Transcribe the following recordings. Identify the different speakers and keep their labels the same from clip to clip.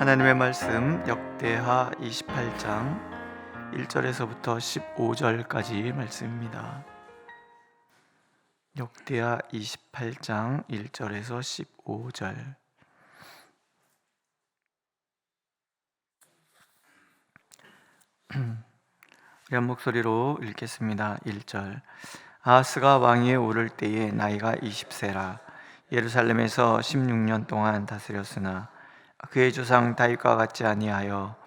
Speaker 1: 하나님의 말씀 역대하 28장 1절에서부터 15절까지 말씀입니다. 역대하 28장 1절에서 15절. 우리 한 목소리로 읽겠습니다. 1절. 아하스가 왕위에 오를 때에 나이가 20세라 예루살렘에서 16년 동안 다스렸으나 그의 조상 다윗과 같지 아니하여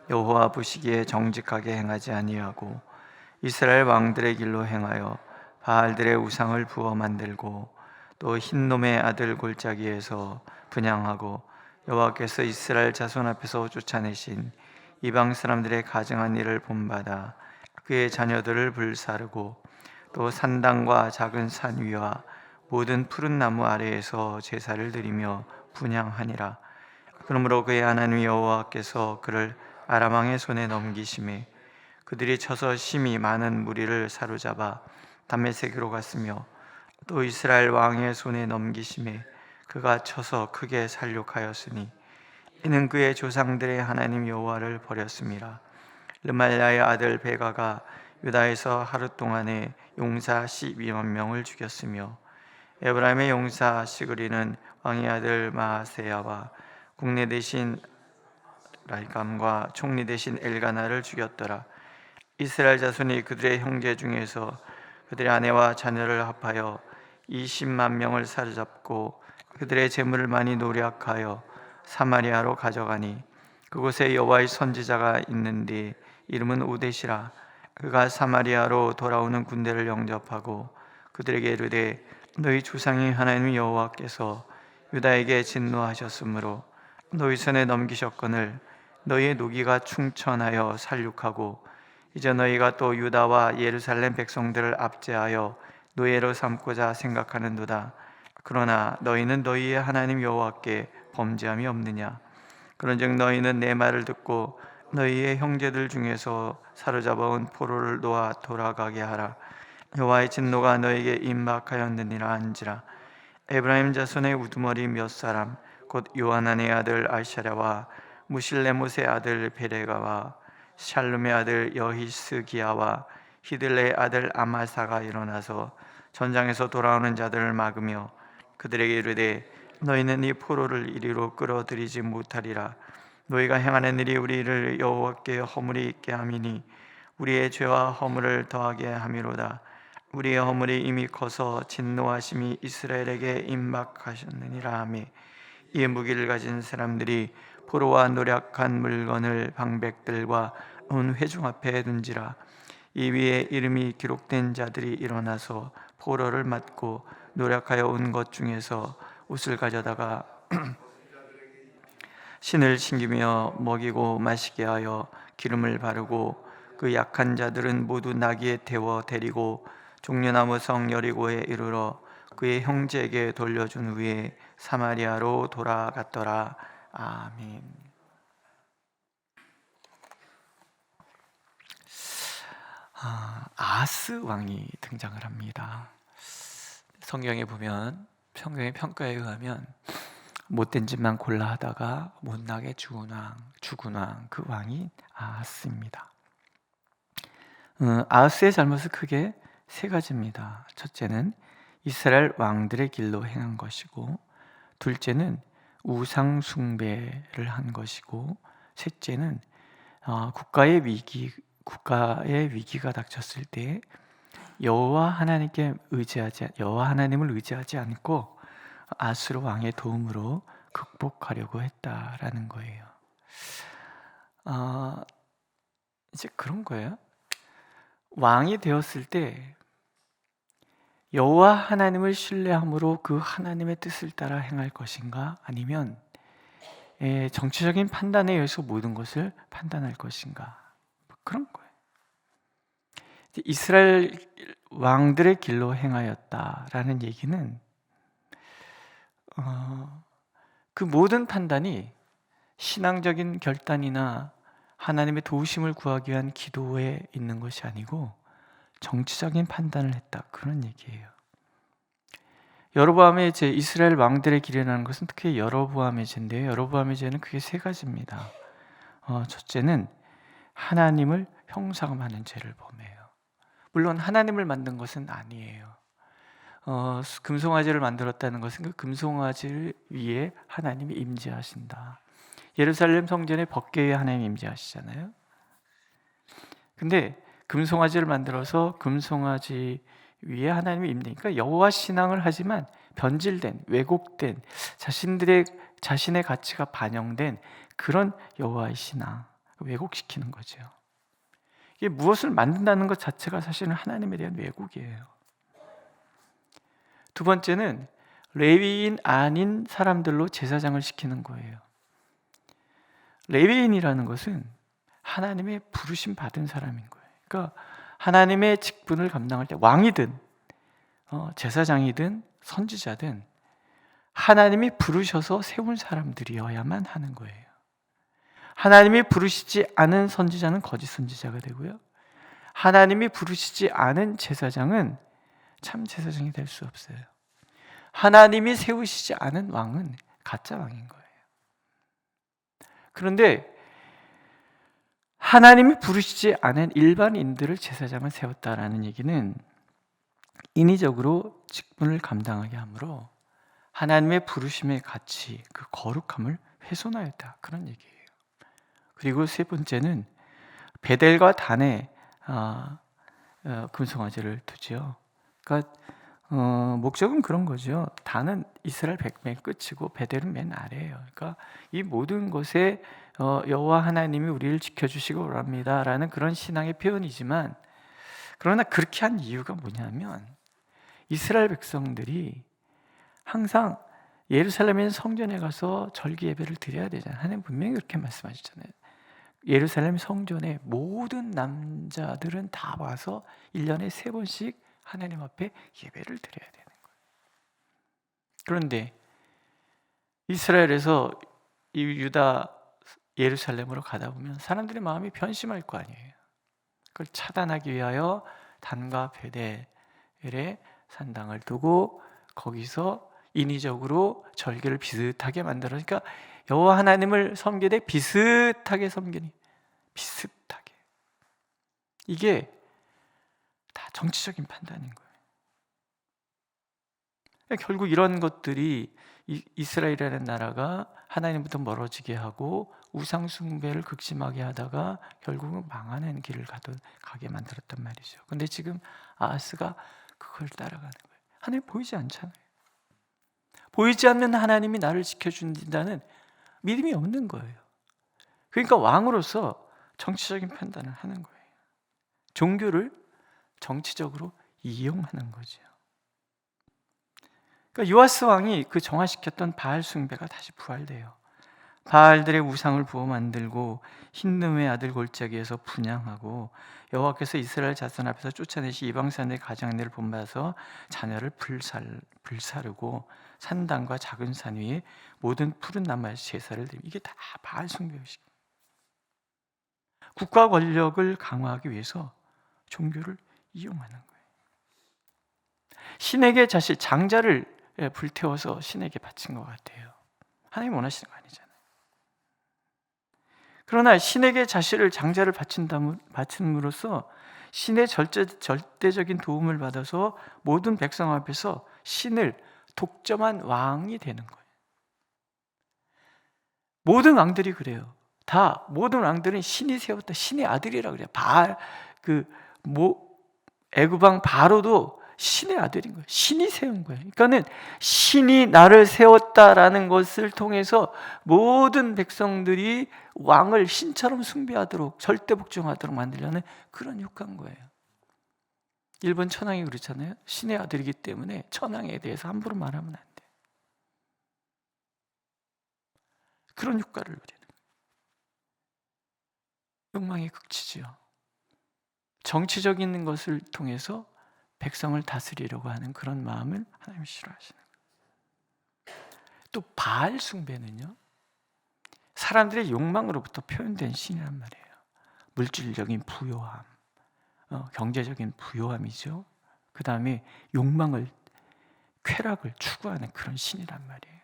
Speaker 1: 여호와 보시기에 정직하게 행하지 아니하고 이스라엘 왕들의 길로 행하여 바알들의 우상을 부어 만들고 또 흰놈의 아들 골짜기에서 분향하고 여호와께서 이스라엘 자손 앞에서 쫓아내신 이방 사람들의 가증한 일을 본받아 그의 자녀들을 불사르고 또 산당과 작은 산 위와 모든 푸른 나무 아래에서 제사를 드리며 분향하니라. 그러므로 그의 하나님 여호와께서 그를 아람 왕의 손에 넘기심에 그들이 쳐서 심히 많은 무리를 사로잡아 다메섹으로 갔으며 또 이스라엘 왕의 손에 넘기심에 그가 쳐서 크게 살육하였으니 이는 그의 조상들의 하나님 여호와를 버렸음이라. 르말야의 아들 베가가 유다에서 하루 동안에 용사 12만 명을 죽였으며 에브라임의 용사 시그리는 왕의 아들 마아세야와 국내 대신 라이감과 총리 대신 엘가나를 죽였더라. 이스라엘 자손이 그들의 형제 중에서 그들의 아내와 자녀를 합하여 20만 명을 사로잡고 그들의 재물을 많이 노략하여 사마리아로 가져가니 그곳에 여호와의 선지자가 있는데 이름은 오뎃이라. 그가 사마리아로 돌아오는 군대를 영접하고 그들에게 이르되 너희 조상의 하나님 여호와께서 유다에게 진노하셨으므로 너희 손에 넘기셨거늘 너희의 노기가 충천하여 살육하고 이제 너희가 또 유다와 예루살렘 백성들을 압제하여 노예로 삼고자 생각하는도다. 그러나 너희는 너희의 하나님 여호와께 범죄함이 없느냐? 그런즉 너희는 내 말을 듣고 너희의 형제들 중에서 사로잡아온 포로를 놓아 돌아가게 하라. 여호와의 진노가 너에게 임박하였느니라 한지라. 에브라임 자손의 우두머리 몇 사람 곧 요하난의 아들 아샤랴와 무실레못의 아들 베레가와 샬룸의 아들 여히스기야와 히들레의 아들 아마사가 일어나서 전장에서 돌아오는 자들을 막으며 그들에게 이르되 너희는 이 포로를 이리로 끌어들이지 못하리라. 너희가 행하는 일이 우리를 여호와께 허물이 있게 함이니 우리의 죄와 허물을 더하게 함이로다. 우리의 허물이 이미 커서 진노하심이 이스라엘에게 임박하셨느니라 하매 이 무기를 가진 사람들이 포로와 노략한 물건을 방백들과 온 회중 앞에 둔지라. 이 위에 이름이 기록된 자들이 일어나서 포로를 맞고 노략하여 온 것 중에서 옷을 가져다가 신을 신기며 먹이고 마시게 하여 기름을 바르고 그 약한 자들은 모두 나귀에 태워 데리고 종려나무 성 여리고에 이르러 그의 형제에게 돌려준 후에 사마리아로 돌아갔더라. 아멘. 아하스 왕이 등장을 합니다. 성경에 보면 성경의 평가에 의하면 못된 짓만 골라 하다가 못나게 죽은 왕, 그 왕이 아하스입니다. 아하스의 잘못은 크게 세 가지입니다. 첫째는 이스라엘 왕들의 길로 행한 것이고, 둘째는 우상 숭배를 한 것이고, 셋째는 국가의 위기가 닥쳤을 때 여호와 하나님을 의지하지 않고 아수르 왕의 도움으로 극복하려고 했다라는 거예요. 이제 그런 거예요. 왕이 되었을 때 여호와 하나님을 신뢰함으로 그 하나님의 뜻을 따라 행할 것인가, 아니면 정치적인 판단에 의해서 모든 것을 판단할 것인가, 그런 거예요. 이스라엘 왕들의 길로 행하였다라는 얘기는 그 모든 판단이 신앙적인 결단이나 하나님의 도우심을 구하기 위한 기도에 있는 것이 아니고 정치적인 판단을 했다, 그런 얘기예요. 여로보암의 죄, 이스라엘 왕들의 길이라는 것은 특히 여로보암의 죄인데요. 여로보암의 죄는 크게 세 가지입니다. 첫째는 하나님을 형상화하는 죄를 범해요. 물론 하나님을 만든 것은 아니에요. 금송아지를 만들었다는 것은 그 금송아지 위에 하나님이 임재하신다. 예루살렘 성전에 법궤 위에 하나님이 임재하시잖아요. 근데 금송아지를 만들어서 금송아지 위에 하나님이 임재니까 여호와 신앙을 하지만 변질된, 왜곡된, 자신의 가치가 반영된 그런 여호와의 신앙, 왜곡시키는 거죠. 이게 무엇을 만든다는 것 자체가 사실은 하나님에 대한 왜곡이에요. 두 번째는 레위인 아닌 사람들로 제사장을 시키는 거예요. 레위인이라는 것은 하나님의 부르심 받은 사람인 거예요. 그러니까 하나님의 직분을 감당할 때 왕이든 제사장이든 선지자든 하나님이 부르셔서 세운 사람들이어야만 하는 거예요. 하나님이 부르시지 않은 선지자는 거짓 선지자가 되고요. 하나님이 부르시지 않은 제사장은 참 제사장이 될 수 없어요. 하나님이 세우시지 않은 왕은 가짜 왕인 거예요. 그런데 하나님이 부르시지 않은 일반인들을 제사장을 세웠다라는 얘기는 인위적으로 직분을 감당하게 하므로 하나님의 부르심의 가치, 그 거룩함을 훼손하였다, 그런 얘기예요. 그리고 세 번째는 베델과 단에 금송아지를 두죠. 그러니까 목적은 그런 거죠. 단은 이스라엘 백성의 끝이고 베델은 맨 아래예요. 그러니까 이 모든 것에 여호와 하나님이 우리를 지켜주시고 합니다라는 그런 신앙의 표현이지만, 그러나 그렇게 한 이유가 뭐냐면 이스라엘 백성들이 항상 예루살렘에 성전에 가서 절기 예배를 드려야 되잖아요. 하나님 분명히 그렇게 말씀하셨잖아요. 예루살렘 성전에 모든 남자들은 다 와서 1년에 3번씩 하나님 앞에 예배를 드려야 되는 거예요. 그런데 이스라엘에서 이 유다 예루살렘으로 가다 보면 사람들의 마음이 변심할 거 아니에요. 그걸 차단하기 위하여 단과 베델에 산당을 두고 거기서 인위적으로 절기를 비슷하게 만들어니까 여호와 하나님을 섬기되 비슷하게 섬기니, 비슷하게, 이게 다 정치적인 판단인 거예요. 결국 이런 것들이 이스라엘이라는 나라가 하나님부터 멀어지게 하고 우상 숭배를 극심하게 하다가 결국은 망하는 길을 가게 만들었단 말이죠. 근데 지금 아하스가 그걸 따라가는 거예요. 하나님 보이지 않잖아요. 보이지 않는 하나님이 나를 지켜준다는 믿음이 없는 거예요. 그러니까 왕으로서 정치적인 판단을 하는 거예요. 종교를 정치적으로 이용하는 거죠. 그러니까 요아스 왕이 그 정화시켰던 바알 숭배가 다시 부활돼요. 바알들의 우상을 부어 만들고 힌놈의 아들 골짜기에서 분향하고 여호와께서 이스라엘 자손 앞에서 쫓아내시 이방 사람들의 가장내를 본받아서 자녀를 불사르고 산당과 작은 산 위에 모든 푸른 나무에서 제사를 드리고, 이게 다 바알 숭배의식. 국가 권력을 강화하기 위해서 종교를 이용하는 거예요. 신에게 자신 장자를 불태워서 신에게 바친 것 같아요. 하나님 원하시는 거 아니잖아요. 그러나 신에게 자신을 장자를 바침으로써 신의 절대적인 도움을 받아서 모든 백성 앞에서 신을 독점한 왕이 되는 거예요. 모든 왕들이 그래요. 다 모든 왕들은 신이 세웠다, 신의 아들이라 그래요. 애굽 왕 바로도 신의 아들인 거예요. 신이 세운 거예요. 그러니까는 신이 나를 세웠다라는 것을 통해서 모든 백성들이 왕을 신처럼 숭배하도록, 절대 복종하도록 만들려는 그런 욕한 거예요. 일본 천황이 그렇잖아요. 신의 아들이기 때문에 천황에 대해서 함부로 말하면 안 돼. 그런 효과를 누리는 거예요. 욕망의 극치지요. 정치적인 것을 통해서 백성을 다스리려고 하는 그런 마음을 하나님이 싫어하시는 거예요. 또 바알 숭배는요, 사람들의 욕망으로부터 표현된 신이란 말이에요. 물질적인 부요함, 경제적인 부요함이죠. 그 다음에 욕망을
Speaker 2: 쾌락을 추구하는 그런 신이란 말이에요.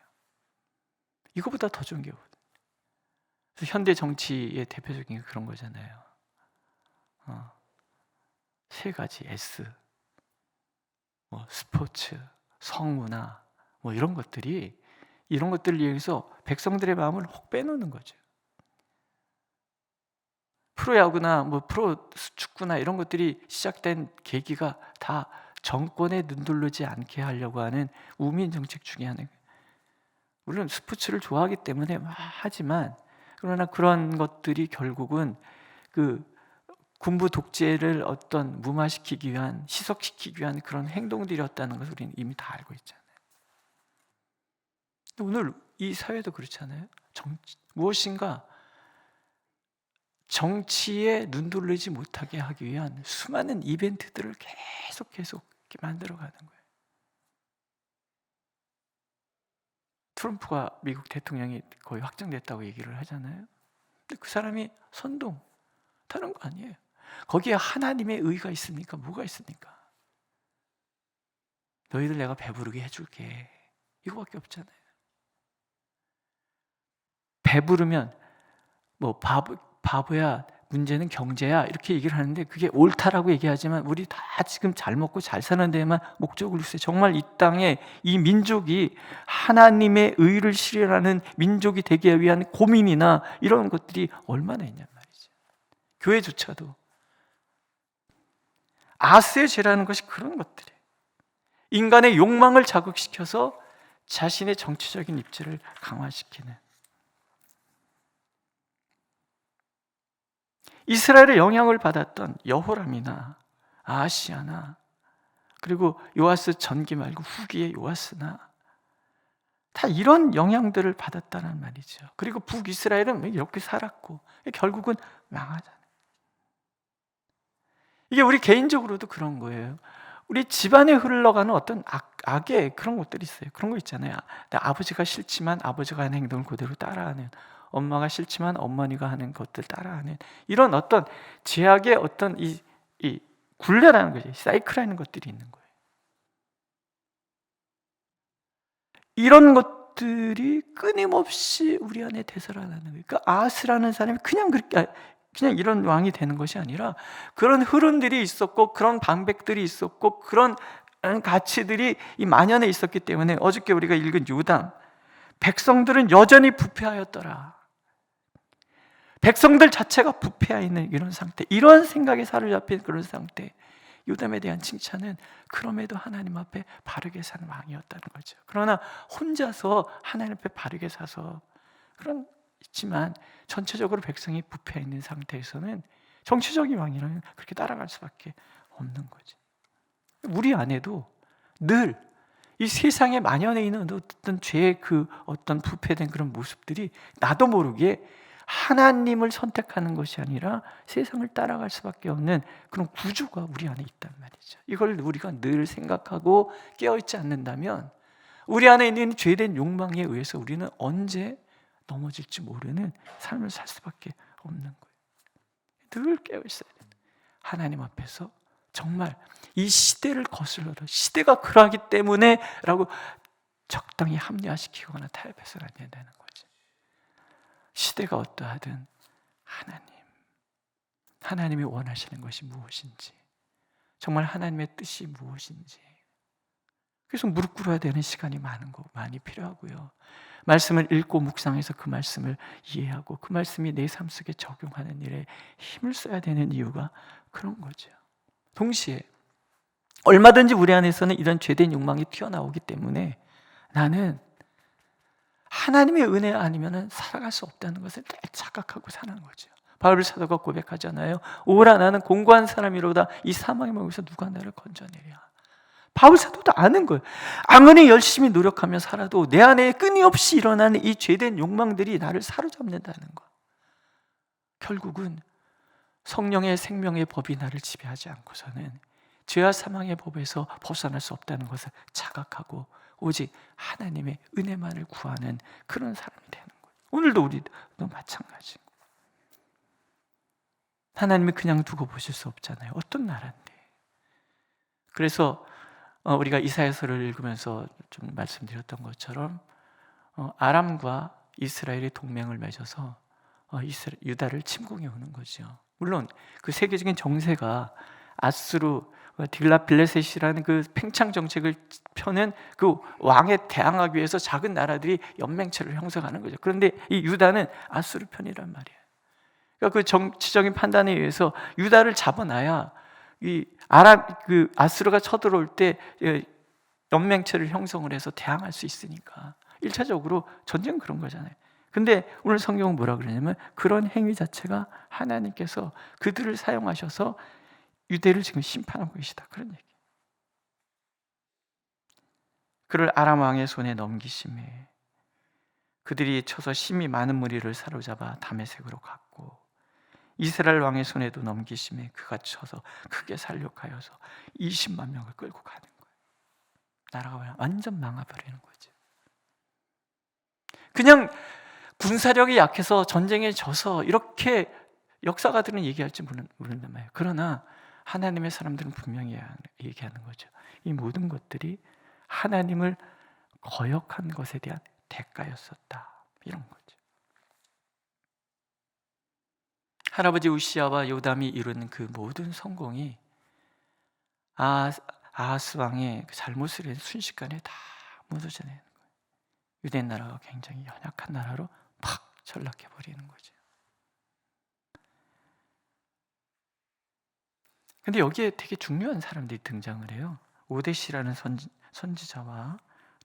Speaker 2: 이거보다 더 좋은 게 없어요. 현대 정치의 대표적인 게 그런 거잖아요. 세 가지 S, 스포츠, 성문화, 이런 것들을 이용해서 백성들의 마음을 혹 빼놓는 거죠. 프로야구나 프로 축구나 이런 것들이 시작된 계기가 다 정권에 눈돌리지 않게 하려고 하는 우민 정책 중에 하나예요. 물론 스포츠를 좋아하기 때문에 하지만, 그러나 그런 것들이 결국은 그 군부 독재를 어떤 무마시키기 위한, 희석시키기 위한 그런 행동들이었다는 것을 우리는 이미 다 알고 있잖아요. 오늘 이 사회도 그렇잖아요. 무엇인가 정치에 눈돌리지 못하게 하기 위한 수많은 이벤트들을 계속 이렇게 만들어가는 거예요. 트럼프가 미국 대통령이 거의 확정됐다고 얘기를 하잖아요. 근데 그 사람이 선동 다른 거 아니에요. 거기에 하나님의 의가 있습니까? 뭐가 있습니까? 너희들 내가 배부르게 해줄게, 이거밖에 없잖아요. 배부르면 바보야, 문제는 경제야, 이렇게 얘기를 하는데 그게 옳다라고 얘기하지만 우리 다 지금 잘 먹고 잘 사는 데에만 목적을 두세요. 정말 이 땅에 이 민족이 하나님의 의를 실현하는 민족이 되기 위한 고민이나 이런 것들이 얼마나 있냔 말이죠. 교회조차도 아스의 죄라는 것이 그런 것들이에요. 인간의 욕망을 자극시켜서 자신의 정치적인 입지를 강화시키는, 이스라엘의 영향을 받았던 여호람이나 아하시야나, 그리고 요아스 전기 말고 후기의 요아스나 다 이런 영향들을 받았다는 말이죠. 그리고 북이스라엘은 이렇게 살았고 결국은 망하잖아요. 이게 우리 개인적으로도 그런 거예요. 우리 집안에 흘러가는 어떤 악의 그런 것들이 있어요. 그런 거 있잖아요. 아버지가 싫지만 아버지가 하는 행동을 그대로 따라하는, 엄마가 싫지만 어머니가 하는 것들 따라하는, 이런 어떤 제약의 어떤 이 굴레라는 거지, 사이클이라는 것들이 있는 거예요. 이런 것들이 끊임없이 우리 안에 되살아나는 거예요. 그러니까 아하스라는 사람이 그냥 이런 왕이 되는 것이 아니라 그런 흐름들이 있었고, 그런 방백들이 있었고, 그런 가치들이 이 만연해 있었기 때문에 어저께 우리가 읽은 요담, 백성들은 여전히 부패하였더라. 백성들 자체가 부패해 있는 이런 상태, 이런 생각에 사로잡힌 그런 상태. 요담에 대한 칭찬은 그럼에도 하나님 앞에 바르게 사는 왕이었다는 거죠. 그러나 혼자서 하나님 앞에 바르게 사서 그런 있지만 전체적으로 백성이 부패해 있는 상태에서는 정치적인 왕이라면 그렇게 따라갈 수밖에 없는 거죠. 우리 안에도 늘 이 세상에 만연해 있는 어떤 죄의 그 어떤 부패된 그런 모습들이 나도 모르게 하나님을 선택하는 것이 아니라 세상을 따라갈 수밖에 없는 그런 구조가 우리 안에 있단 말이죠. 이걸 우리가 늘 생각하고 깨어있지 않는다면 우리 안에 있는 죄된 욕망에 의해서 우리는 언제 넘어질지 모르는 삶을 살 수밖에 없는 거예요. 늘 깨어있어야 돼요. 하나님 앞에서 정말 이 시대를 거슬러라, 시대가 그러하기 때문에 라고 적당히 합리화시키거나 타협해서는 안 된다는 거죠. 시대가 어떠하든 하나님이 원하시는 것이 무엇인지, 정말 하나님의 뜻이 무엇인지, 그래서 무릎 꿇어야 되는 시간이 많이 필요하고요. 말씀을 읽고 묵상해서 그 말씀을 이해하고 그 말씀이 내 삶 속에 적용하는 일에 힘을 써야 되는 이유가 그런 거죠. 동시에 얼마든지 우리 안에서는 이런 죄된 욕망이 튀어나오기 때문에 나는 하나님의 은혜 아니면 살아갈 수 없다는 것을 늘 착각하고 사는 거죠. 바울 사도가 고백하잖아요. 오라, 나는 공고한 사람이로다. 이 사망의 몸에서 누가 나를 건져내랴. 바울 사도도 아는 거예요. 아무리 열심히 노력하며 살아도 내 안에 끊임없이 일어나는 이 죄된 욕망들이 나를 사로잡는다는 거. 결국은 성령의 생명의 법이 나를 지배하지 않고서는 죄와 사망의 법에서 벗어날 수 없다는 것을 자각하고 오직 하나님의 은혜만을 구하는 그런 사람이 되는 거예요. 오늘도 우리도 마찬가지고, 하나님이 그냥 두고 보실 수 없잖아요. 어떤 나라인데. 그래서 우리가 이사야서를 읽으면서 좀 말씀드렸던 것처럼 아람과 이스라엘이 동맹을 맺어서 유다를 침공해 오는 거죠. 물론 그 세계적인 정세가 아수르 딜라빌레셋이라는 그 팽창 정책을 펴는 그 왕에 대항하기 위해서 작은 나라들이 연맹체를 형성하는 거죠. 그런데 이 유다는 아수르 편이란 말이에요. 그러니까 그 정치적인 판단에 의해서 유다를 잡아놔야 그 아수르가 쳐들어올 때 연맹체를 형성을 해서 대항할 수 있으니까. 1차적으로 전쟁은 그런 거잖아요. 근데 오늘 성경은 뭐라 그러냐면 그런 행위 자체가 하나님께서 그들을 사용하셔서 유대를 지금 심판하고 계시다, 그런 얘기. 그를 아람 왕의 손에 넘기심에 그들이 쳐서 심히 많은 무리를 사로잡아 다메섹으로 갔고, 이스라엘 왕의 손에도 넘기심에 그가 쳐서 크게 살육하여서 20만 명을 끌고 가는 거예요. 나라가 완전 망해버리는 거죠. 그냥 군사력이 약해서 전쟁에 져서 이렇게 역사가들은 얘기할지 모른단 말이에요. 그러나 하나님의 사람들은 분명히 얘기하는 거죠. 이 모든 것들이 하나님을 거역한 것에 대한 대가였었다, 이런 거죠. 할아버지 우시아와 요담이 이루는 그 모든 성공이 아하스 왕의 그 잘못을 해서 순식간에 다 무너져 내는 거예요. 유대 나라가 굉장히 연약한 나라로 팍 전락해 버리는 거죠. 근데 여기에 되게 중요한 사람들이 등장을 해요. 오데시라는 선지자와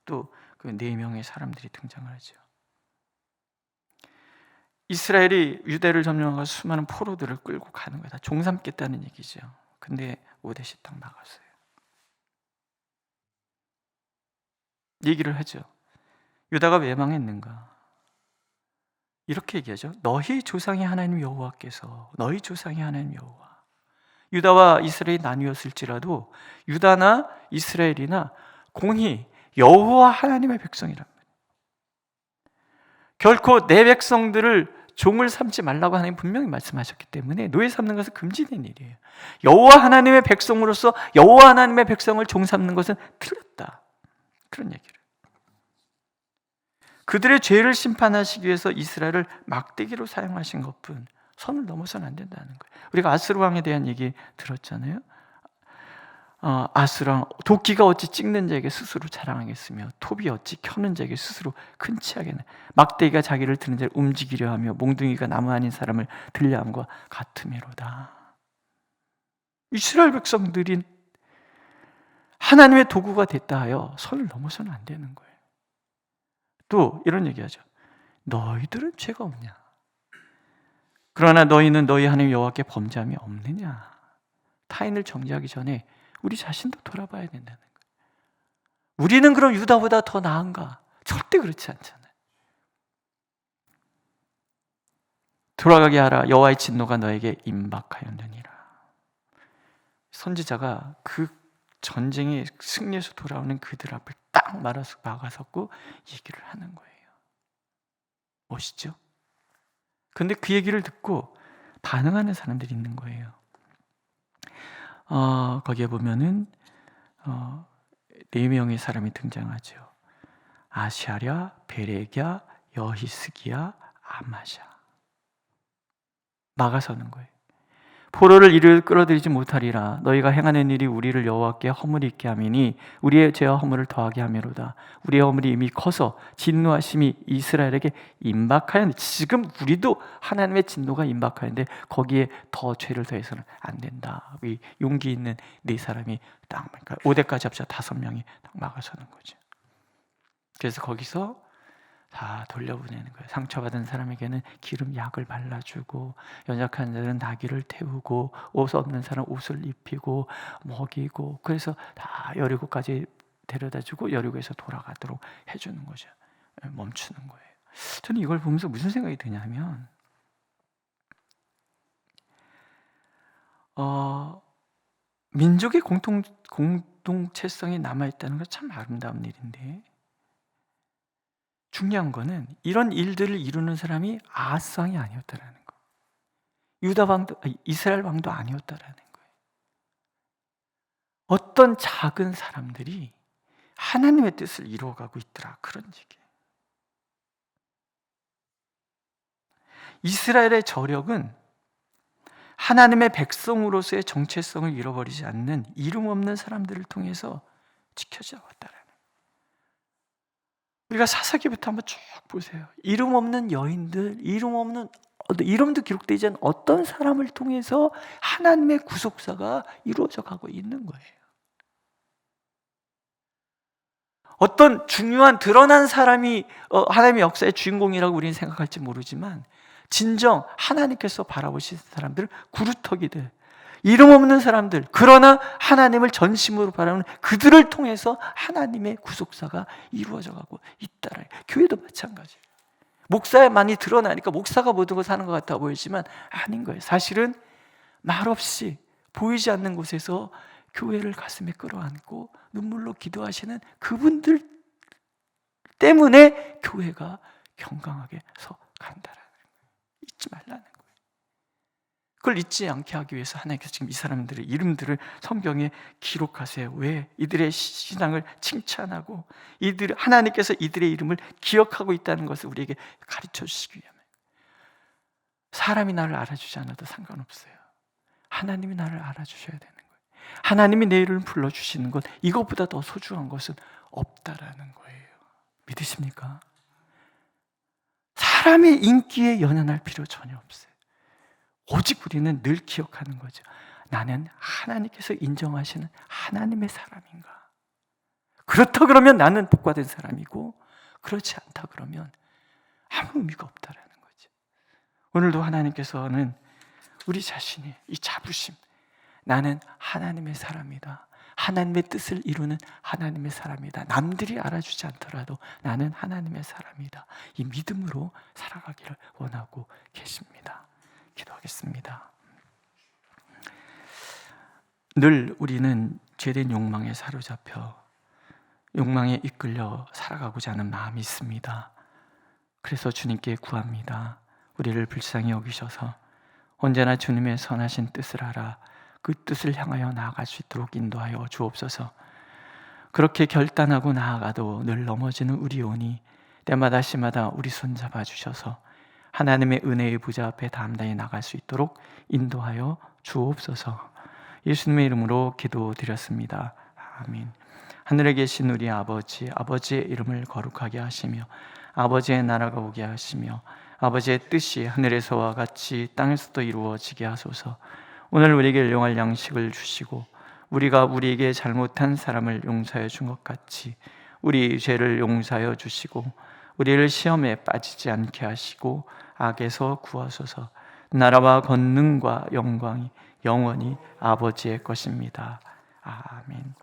Speaker 2: 또 그 4명의 사람들이 등장을 하죠. 이스라엘이 유대를 점령하고 수많은 포로들을 끌고 가는 거다, 종 삼겠다는 얘기죠. 근데 오데시 딱 막았어요. 얘기를 하죠. 유다가 왜 망했는가? 이렇게 얘기하죠. 너희 조상의 하나님 여호와께서, 너희 조상의 하나님 여호와, 유다와 이스라엘이 나뉘었을지라도 유다나 이스라엘이나 공히 여호와 하나님의 백성이란 말이에요. 결코 내 백성들을 종을 삼지 말라고 하나님 분명히 말씀하셨기 때문에 노예 삼는 것은 금지된 일이에요. 여호와 하나님의 백성으로서 여호와 하나님의 백성을 종 삼는 것은 틀렸다, 그런 얘기를. 그들의 죄를 심판하시기 위해서 이스라엘을 막대기로 사용하신 것뿐 선을 넘어서는 안 된다는 거예요. 우리가 아수르 왕에 대한 얘기 들었잖아요. 아수르 왕, 도끼가 어찌 찍는 자에게 스스로 자랑하겠으며 톱이 어찌 켜는 자에게 스스로 큰 치하겠나. 막대기가 자기를 드는 자를 움직이려 하며 몽둥이가 나무 아닌 사람을 들려 함과 같음이로다. 이스라엘 백성들이 하나님의 도구가 됐다 하여 선을 넘어서는 안 되는 거예요. 또 이런 얘기하죠. 너희들은 죄가 없냐? 그러나 너희는 너희 하나님 여호와께 범죄함이 없느냐? 타인을 정죄하기 전에 우리 자신도 돌아봐야 된다는 거예요. 우리는 그럼 유다보다 더 나은가? 절대 그렇지 않잖아요. 돌아가게 하라, 여호와의 진노가 너에게 임박하였느니라. 선지자가 그 전쟁에 승리해서 돌아오는 그들 앞을 딱 막아섰고 얘기를 하는 거예요. 멋있죠? 근데 그 얘기를 듣고 반응하는 사람들이 있는 거예요. 거기에 보면은 4명의 사람이 등장하죠. 아시아랴, 베레기야, 여히스기야, 아마샤. 막아서는 거예요. 포로를 이를 끌어들이지 못하리라. 너희가 행하는 일이 우리를 여호와께 허물이 있게 함이니 우리의 죄와 허물을 더하게 함이로다. 우리의 허물이 이미 커서 진노하심이 이스라엘에게 임박하였는데, 지금 우리도 하나님의 진노가 임박하는데 거기에 더 죄를 더해서는 안 된다. 이 용기 있는 4사람이 딱, 그러니까 5대까지 합쳐 5명이 딱 막아서는 거죠. 그래서 거기서 다 돌려보내는 거예요. 상처받은 사람에게는 기름 약을 발라주고, 연약한 자들은 나귀를 태우고, 옷 없는 사람 옷을 입히고 먹이고, 그래서 다 여리고까지 데려다주고 여리고에서 돌아가도록 해주는 거죠. 멈추는 거예요. 저는 이걸 보면서 무슨 생각이 드냐면, 민족의 공동체성이 남아있다는 건 참 아름다운 일인데, 중요한 거는 이런 일들을 이루는 사람이 아하스 왕이 아니었다라는 거, 유다 왕도, 이스라엘 왕도 아니었다라는 거예요. 어떤 작은 사람들이 하나님의 뜻을 이루어가고 있더라. 그런 얘기예요. 이스라엘의 저력은 하나님의 백성으로서의 정체성을 잃어버리지 않는 이름 없는 사람들을 통해서 지켜져 왔다라는. 우리가 사사기부터 한번 쭉 보세요. 이름 없는 여인들, 이름도 기록되지 않은 어떤 사람을 통해서 하나님의 구속사가 이루어져 가고 있는 거예요. 어떤 중요한 드러난 사람이 하나님의 역사의 주인공이라고 우리는 생각할지 모르지만 진정 하나님께서 바라보신 사람들, 구루터기들, 이름 없는 사람들, 그러나 하나님을 전심으로 바라보는 그들을 통해서 하나님의 구속사가 이루어져 가고 있다라. 교회도 마찬가지예요. 목사에 많이 드러나니까 목사가 모든 걸 하는 것 같아 보이지만 아닌 거예요. 사실은 말없이 보이지 않는 곳에서 교회를 가슴에 끌어안고 눈물로 기도하시는 그분들 때문에 교회가 경강하게 서 간다라는 거예요. 잊지 말라는 거예요. 그걸 잊지 않게 하기 위해서 하나님께서 지금 이 사람들의 이름들을 성경에 기록하세요. 왜? 이들의 신앙을 칭찬하고 하나님께서 이들의 이름을 기억하고 있다는 것을 우리에게 가르쳐 주시기 위함이에요. 사람이 나를 알아주지 않아도 상관없어요. 하나님이 나를 알아주셔야 되는 거예요. 하나님이 내 이름을 불러주시는 것, 이것보다 더 소중한 것은 없다라는 거예요. 믿으십니까? 사람의 인기에 연연할 필요 전혀 없어요. 오직 우리는 늘 기억하는 거죠. 나는 하나님께서 인정하시는 하나님의 사람인가? 그렇다 그러면 나는 복받은 사람이고, 그렇지 않다 그러면 아무 의미가 없다라는 거죠. 오늘도 하나님께서는 우리 자신의 이 자부심, 나는 하나님의 사람이다, 하나님의 뜻을 이루는 하나님의 사람이다, 남들이 알아주지 않더라도 나는 하나님의 사람이다, 이 믿음으로 살아가기를 원하고 계십니다. 기도하겠습니다. 늘 우리는 죄된 욕망에 사로잡혀 욕망에 이끌려 살아가고자 하는 마음이 있습니다. 그래서 주님께 구합니다. 우리를 불쌍히 여기셔서 언제나 주님의 선하신 뜻을 알아 그 뜻을 향하여 나아갈 수 있도록 인도하여 주옵소서. 그렇게 결단하고 나아가도 늘 넘어지는 우리 오니 때마다 시마다 우리 손잡아 주셔서 하나님의 은혜의 부자 앞에 담대히 나갈 수 있도록 인도하여 주옵소서. 예수님의 이름으로 기도드렸습니다. 아멘. 하늘에 계신 우리 아버지, 아버지의 이름을 거룩하게 하시며 아버지의 나라가 오게 하시며 아버지의 뜻이 하늘에서와 같이 땅에서도 이루어지게 하소서. 오늘 우리에게 일용할 양식을 주시고 우리가 우리에게 잘못한 사람을 용서해 준 것 같이 우리 죄를 용서하여 주시고 우리를 시험에 빠지지 않게 하시고 악에서 구하소서. 나라와 권능과 영광이 영원히 아버지의 것입니다. 아멘.